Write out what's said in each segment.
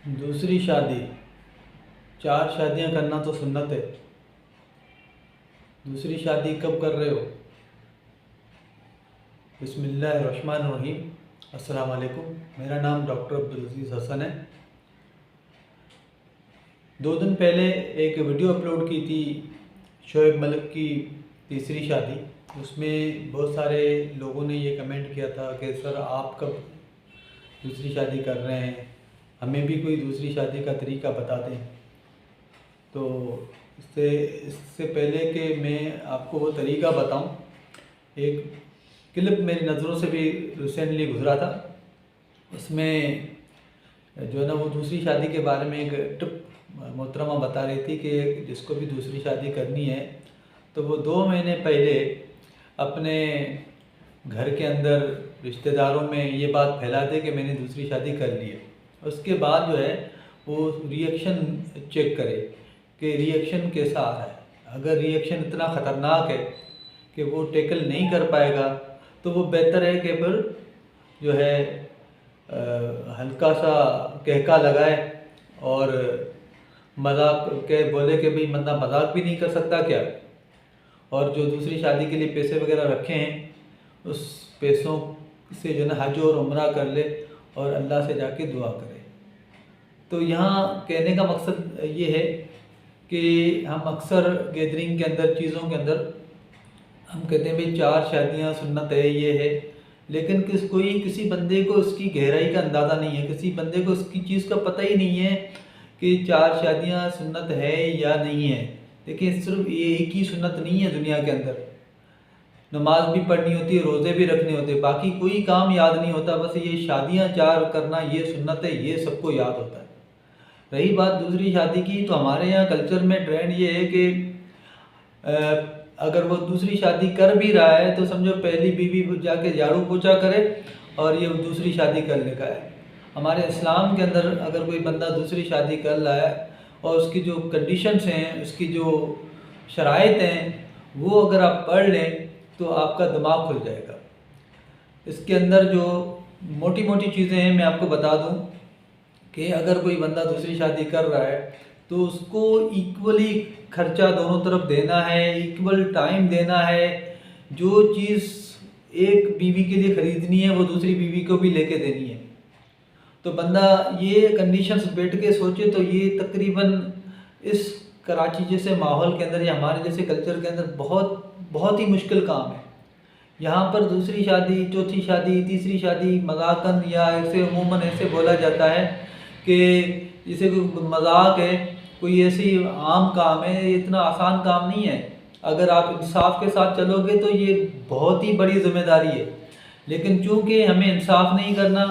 दूसरी शादी, 4 शादियां करना तो सुन्नत है। दूसरी शादी कब कर रहे हो? बिस्मिल्लाहिर्रहमानिर्रहीम। अस्सलाम वालेकुम। मेरा नाम डॉक्टर अब्दुल अजीज़ हसन है। 2 दिन पहले एक वीडियो अपलोड की थी शोएब मलिक की तीसरी शादी। उसमें बहुत सारे लोगों ने ये कमेंट किया था कि सर आप कब दूसरी शादी कर रहे हैं, हमें भी कोई दूसरी शादी का तरीका बता दें। तो इससे पहले कि मैं आपको वो तरीका बताऊं, एक क्लिप मेरी नज़रों से भी रिसेंटली गुजरा था। उसमें जो है ना, वो दूसरी शादी के बारे में एक टिप मोहतरमा बता रही थी कि जिसको भी दूसरी शादी करनी है तो वो 2 महीने पहले अपने घर के अंदर रिश्तेदारों में ये बात फैला दे कि मैंने दूसरी शादी कर ली है। उसके बाद जो है वो रिएक्शन चेक करे कि रिएक्शन कैसा आ रहा है। अगर रिएक्शन इतना ख़तरनाक है कि वो टैकल नहीं कर पाएगा तो वो बेहतर है कि फिर जो है हल्का सा कहका लगाए और मजाक के बोले कि भाई बंदा मजाक भी नहीं कर सकता क्या, और जो दूसरी शादी के लिए पैसे वगैरह रखे हैं उस पैसों से जो है ना हज और उम्रा कर ले और अल्लाह से जाके दुआ करे। तो यहाँ कहने का मकसद ये है कि हम अक्सर गैदरिंग के अंदर, चीज़ों के अंदर हम कहते हैं भाई 4 शादियाँ सुन्नत है, ये है, लेकिन किसी बंदे को उसकी गहराई का अंदाज़ा नहीं है। किसी बंदे को उसकी चीज़ का पता ही नहीं है कि 4 शादियाँ सुन्नत है या नहीं है। देखिए, सिर्फ ये एक ही सुन्नत नहीं है दुनिया के अंदर। नमाज भी पढ़नी होती है, रोज़े भी रखने होते हैं, बाकी कोई काम याद नहीं होता। बस ये शादियाँ 4 करना ये सुन्नत है, ये सबको याद होता है। रही बात दूसरी शादी की, तो हमारे यहाँ कल्चर में ट्रेंड ये है कि अगर वो दूसरी शादी कर भी रहा है तो समझो पहली बीवी जाके झाड़ू पोछा करे और ये दूसरी शादी कर लेगा है। हमारे इस्लाम के अंदर अगर कोई बंदा दूसरी शादी कर रहा है और उसकी जो कंडीशंस हैं, उसकी जो शराइत हैं, वो अगर आप पढ़ लें तो आपका दिमाग खुल जाएगा। इसके अंदर जो मोटी मोटी चीज़ें हैं मैं आपको बता दूं कि अगर कोई बंदा दूसरी शादी कर रहा है तो उसको इक्वली खर्चा दोनों तरफ देना है, इक्वल टाइम देना है। जो चीज़ एक बीवी के लिए ख़रीदनी है वो दूसरी बीवी को भी लेके देनी है। तो बंदा ये कंडीशंस बैठ के सोचे तो ये तकरीबन इस कराची जैसे माहौल के अंदर या हमारे जैसे कल्चर के अंदर बहुत ही मुश्किल काम है। यहाँ पर दूसरी शादी, चौथी शादी, तीसरी शादी मजाकन या ऐसे अमूमन ऐसे बोला जाता है कि जैसे कोई मजाक है, कोई ऐसी आम काम है। ये इतना आसान काम नहीं है। अगर आप इंसाफ के साथ चलोगे तो ये बहुत ही बड़ी जिम्मेदारी है। लेकिन चूँकि हमें इंसाफ नहीं करना,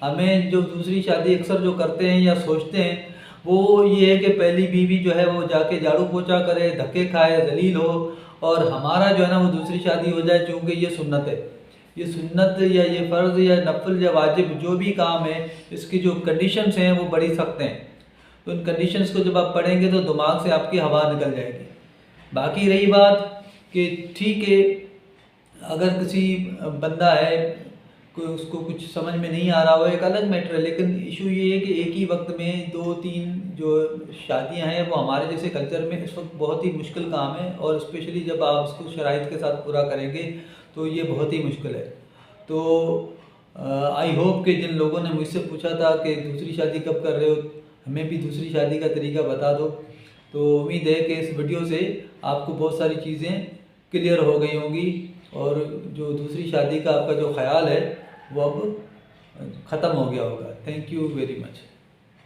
हमें जो दूसरी शादी अक्सर जो करते हैं या सोचते हैं वो ये है कि पहली बीवी जो है वो जाके झाड़ू पोछा करे, धक्के खाए, जलील हो, और हमारा जो है ना वो दूसरी शादी हो जाए। चूँकि ये सुन्नत है, ये सुन्नत या ये फ़र्ज़ या नफल या वाजिब जो भी काम है, इसकी जो कंडीशंस हैं वो बड़ी सख्त हैं। तो उन कंडीशंस को जब आप पढ़ेंगे तो दिमाग से आपकी हवा निकल जाएगी। बाकी रही बात कि ठीक है, अगर किसी बंदा है कोई उसको कुछ समझ में नहीं आ रहा हो, एक अलग मैटर है। लेकिन इशू ये है कि एक ही वक्त में 2-3 जो शादियां हैं वो हमारे जैसे कल्चर में इस वक्त बहुत ही मुश्किल काम है, और स्पेशली जब आप उसको शराइत के साथ पूरा करेंगे तो ये बहुत ही मुश्किल है। तो आई होप कि जिन लोगों ने मुझसे पूछा था कि दूसरी शादी कब कर रहे हो, हमें भी दूसरी शादी का तरीका बता दो, तो उम्मीद है कि इस वीडियो से आपको बहुत सारी चीज़ें क्लियर हो गई होंगी और जो दूसरी शादी का आपका जो ख्याल है वो अब ख़त्म हो गया होगा। Thank you very much.